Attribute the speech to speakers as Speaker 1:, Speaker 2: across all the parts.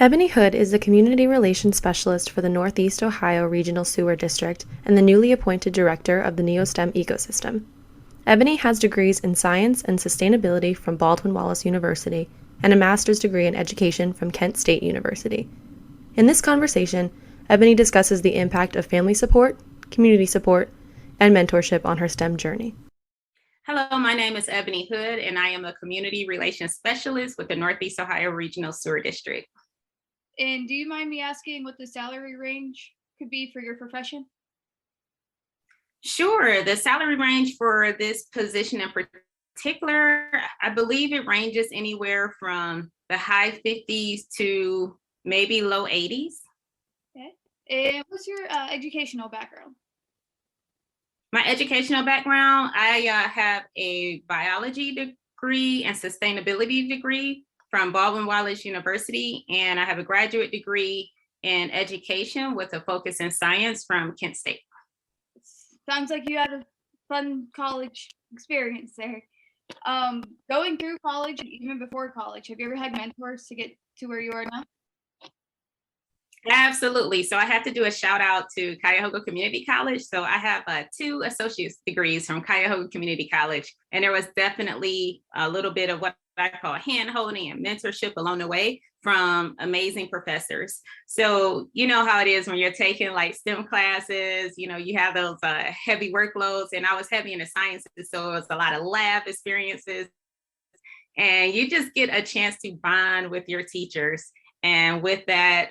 Speaker 1: Ebony Hood is the Community Relations Specialist for the Northeast Ohio Regional Sewer District and the newly appointed Director of the NeoSTEM Ecosystem. Ebony has degrees in Science and Sustainability from Baldwin Wallace University and a master's degree in Education from Kent State University. In this conversation, Ebony discusses the impact of family support, community support, and mentorship on her STEM journey.
Speaker 2: Hello, my name is Ebony Hood, and I am a Community Relations Specialist with the Northeast Ohio Regional Sewer District.
Speaker 3: And do you mind me asking what the salary range could be for your profession?
Speaker 2: Sure, the salary range for this position in particular, I believe it ranges anywhere from the high 50s to maybe low 80s.
Speaker 3: Okay. And what's your educational background?
Speaker 2: My educational background, I have a biology degree and sustainability degree from Baldwin Wallace University, and I have a graduate degree in education with a focus in science from Kent State.
Speaker 3: Sounds like you had a fun college experience there. Going through college and even before college, have you ever had mentors to get to where you are now?
Speaker 2: Absolutely. So I have to do a shout out to Cuyahoga Community College. So I have 2 associate's degrees from Cuyahoga Community College, and there was definitely a little bit of what I call hand holding and mentorship along the way from amazing professors. So you know how it is when you're taking like STEM classes, you have those heavy workloads, and I was heavy in the sciences. So it was a lot of lab experiences, and you just get a chance to bond with your teachers. And with that,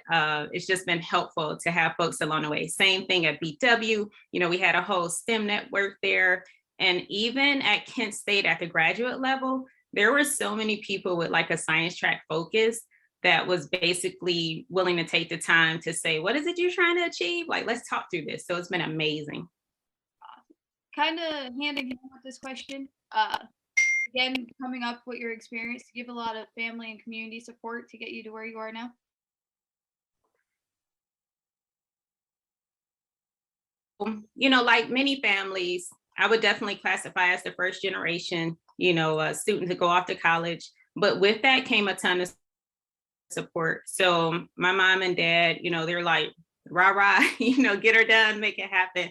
Speaker 2: it's just been helpful to have folks along the way. Same thing at BW. We had a whole STEM network there. And even at Kent State at the graduate level, there were so many people with like a science track focus that was basically willing to take the time to say, what is it you're trying to achieve? Like, let's talk through this. So it's been amazing.
Speaker 3: Kind of hand in hand with this question. Again, coming up with your experience, to give a lot of family and community support to get you to where you are now?
Speaker 2: Like many families, I would definitely classify as the first generation, student to go off to college. But with that came a ton of support. So my mom and dad, they're like, rah, rah, get her done, make it happen.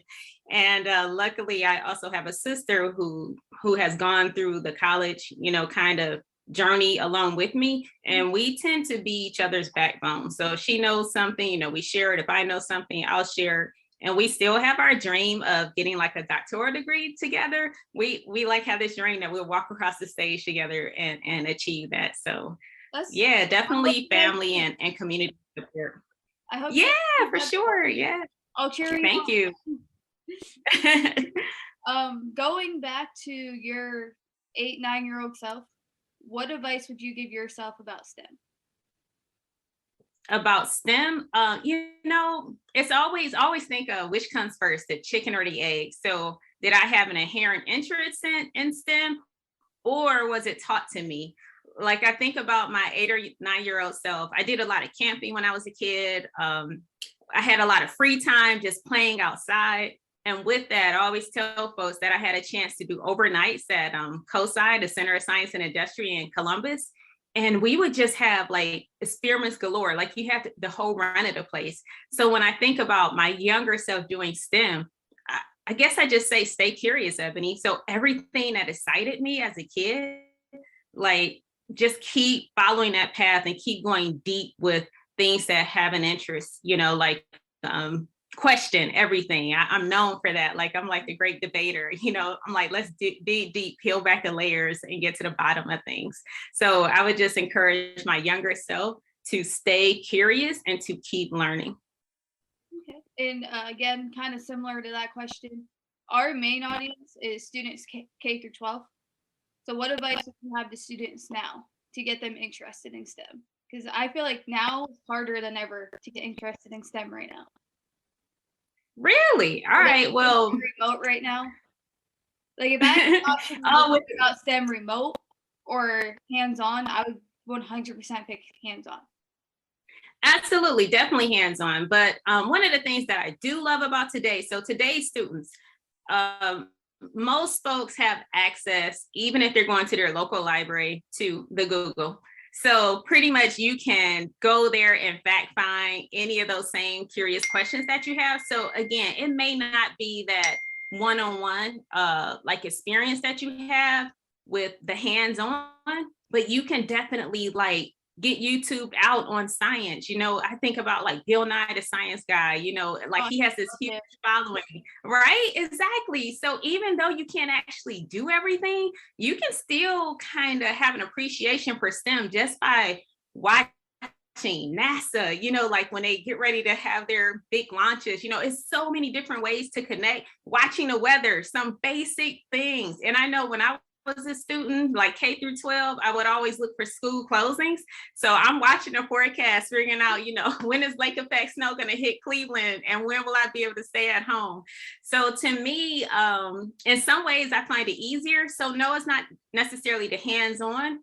Speaker 2: And luckily, I also have a sister who has gone through the college, kind of journey along with me. And we tend to be each other's backbone. So if she knows something, we share it. If I know something, I'll share it. And we still have our dream of getting like a doctoral degree together. We like have this dream that we'll walk across the stage together and achieve that. So yeah, definitely family and community support.
Speaker 3: I hope.
Speaker 2: Yeah, for sure. Yeah.
Speaker 3: I'll cheer you.
Speaker 2: Thank you.
Speaker 3: Going back to your 8-9-year-old self, what advice would you give yourself about STEM?
Speaker 2: About STEM, it's always think of which comes first, the chicken or the egg. So did I have an inherent interest in STEM, or was it taught to me? Like I think about my 8 or 9-year-old self. I did a lot of camping when I was a kid. I had a lot of free time just playing outside. And with that, I always tell folks that I had a chance to do overnights at COSI, the Center of Science and Industry in Columbus. And we would just have like experiments galore, like you have the whole run of the place. So when I think about my younger self doing STEM, I guess I just say, stay curious, Ebony. So everything that excited me as a kid, like just keep following that path and keep going deep with things that have an interest, like question everything. I'm known for that. Like I'm like the great debater, I'm like, let's dig deep, peel back the layers and get to the bottom of things. So I would just encourage my younger self to stay curious and to keep learning.
Speaker 3: Okay. And again, kind of similar to that question, our main audience is students K through 12. So what advice would you have to students now to get them interested in STEM? Because I feel like now it's harder than ever to get interested in STEM right now.
Speaker 2: Really? All right. Well,
Speaker 3: remote right now. Like if I had an option about STEM remote or hands-on, I would 100% pick hands-on.
Speaker 2: Absolutely, definitely hands-on. But one of the things that I do love about today's students, most folks have access, even if they're going to their local library, to the Google. So pretty much you can go there and fact find any of those same curious questions that you have. So again, it may not be that one-on-one like experience that you have with the hands-on, but you can definitely like get YouTube out on science. I think about like Bill Nye the Science Guy, like he has this huge following, right? Exactly. So even though you can't actually do everything, you can still kind of have an appreciation for STEM just by watching NASA, like when they get ready to have their big launches, it's so many different ways to connect, watching the weather, some basic things. And I know when I was a student, like K through 12, I would always look for school closings. So I'm watching the forecast, figuring out, when is lake effect snow going to hit Cleveland and when will I be able to stay at home? So to me, in some ways I find it easier. So no, it's not necessarily the hands-on.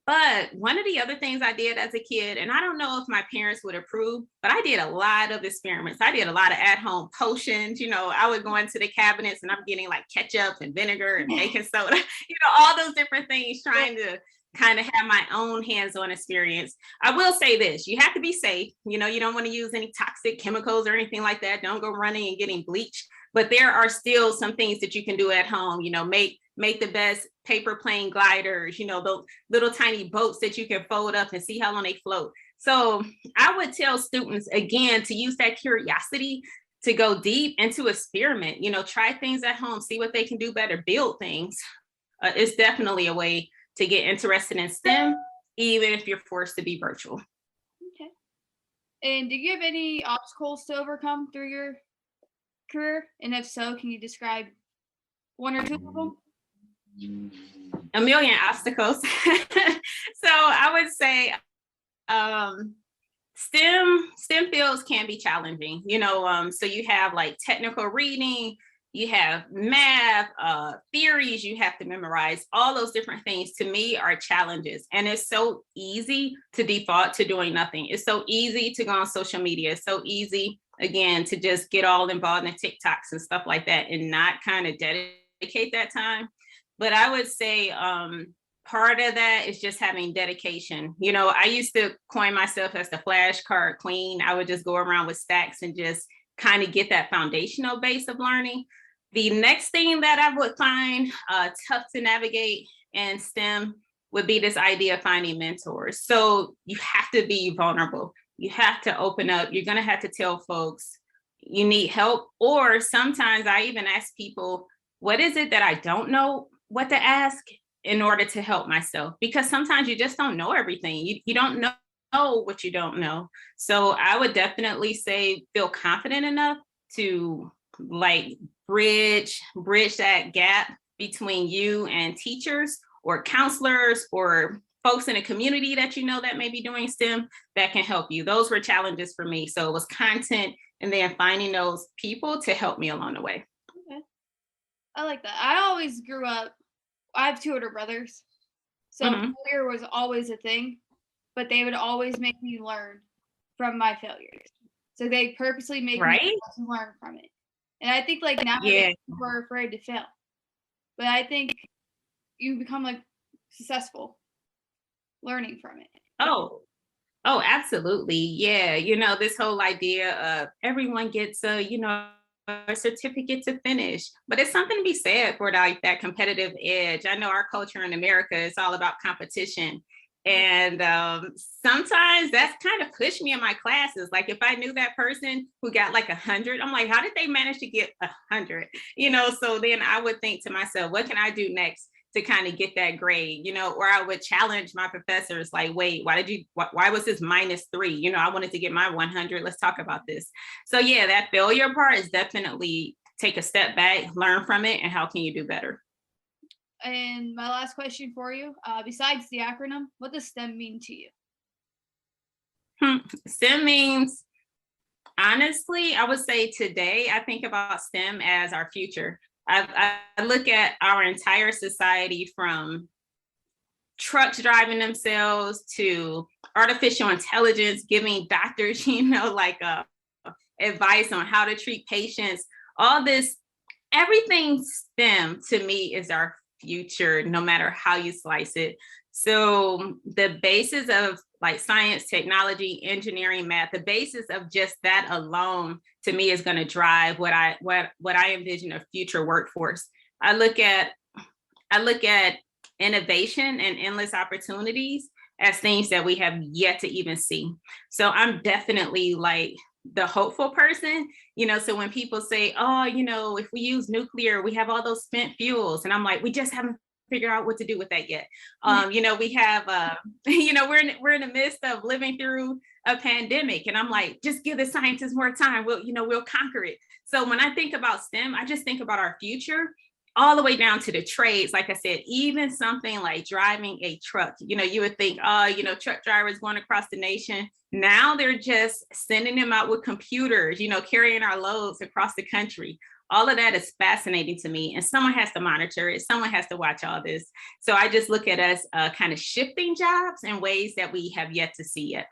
Speaker 2: But one of the other things I did as a kid, and I don't know if my parents would approve, but I did a lot of experiments. I did a lot of at-home potions. I would go into the cabinets and I'm getting like ketchup and vinegar and baking soda, all those different things, trying to kind of have my own hands-on experience. I will say this, you have to be safe. You don't want to use any toxic chemicals or anything like that. Don't go running and getting bleached. But there are still some things that you can do at home, make the best paper plane gliders, those little tiny boats that you can fold up and see how long they float. So I would tell students, again, to use that curiosity to go deep and to experiment, try things at home, see what they can do better, build things. It's definitely a way to get interested in STEM, even if you're forced to be virtual.
Speaker 3: Okay. And do you have any obstacles to overcome through your career? And if so, can you describe one or two of them?
Speaker 2: A million obstacles. So I would say STEM fields can be challenging, so you have like technical reading, you have math, theories you have to memorize, all those different things to me are challenges. And it's so easy to default to doing nothing. It's so easy to go on social media. It's so easy, again, to just get all involved in TikToks and stuff like that and not kind of dedicate that time. But I would say part of that is just having dedication. I used to coin myself as the flashcard queen. I would just go around with stacks and just kind of get that foundational base of learning. The next thing that I would find tough to navigate in STEM would be this idea of finding mentors. So you have to be vulnerable. You have to open up. You're going to have to tell folks you need help. Or sometimes I even ask people, what is it that I don't know what to ask in order to help myself? Because sometimes you just don't know everything. You don't know what you don't know. So I would definitely say feel confident enough to like bridge that gap between you and teachers or counselors or folks in a community that that may be doing STEM that can help you. Those were challenges for me. So it was content and then finding those people to help me along the way.
Speaker 3: Okay. I like that. I always grew up, I have two older brothers. So failure was always a thing, but they would always make me learn from my failures. So they purposely make me learn from it. And I think like nowadays people are afraid to fail. But I think you become like successful learning from it.
Speaker 2: Oh, absolutely. Yeah. This whole idea of everyone gets a certificate to finish, but it's something to be said for that competitive edge. I know our culture in America is all about competition. And sometimes that's kind of pushed me in my classes. Like if I knew that person who got like 100, I'm like, how did they manage to get 100? So then I would think to myself, what can I do next to kind of get that grade? Or I would challenge my professors like, wait, why was this -3? I wanted to get my 100. Let's talk about this. So yeah, that failure part is definitely take a step back, learn from it, and how can you do better?
Speaker 3: And my last question for you, besides the acronym, what does STEM mean to you?
Speaker 2: STEM means, honestly, I would say today, I think about STEM as our future. I look at our entire society from trucks driving themselves to artificial intelligence, giving doctors, advice on how to treat patients, all this, everything STEM to me is our future, no matter how you slice it. So the basis of like science, technology, engineering, math, the basis of just that alone to me is going to drive what I envision a future workforce. I look at innovation and endless opportunities as things that we have yet to even see. So I'm definitely like the hopeful person, so when people say, oh, if we use nuclear, we have all those spent fuels. And I'm like, we just haven't figured out what to do with that yet. We have, we're in the midst of living through a pandemic. And I'm like, just give the scientists more time. We'll conquer it. So when I think about STEM, I just think about our future all the way down to the trades. Like I said, even something like driving a truck, you would think, truck drivers going across the nation. Now they're just sending them out with computers, carrying our loads across the country. All of that is fascinating to me. And someone has to monitor it. Someone has to watch all this. So I just look at us kind of shifting jobs in ways that we have yet to see yet.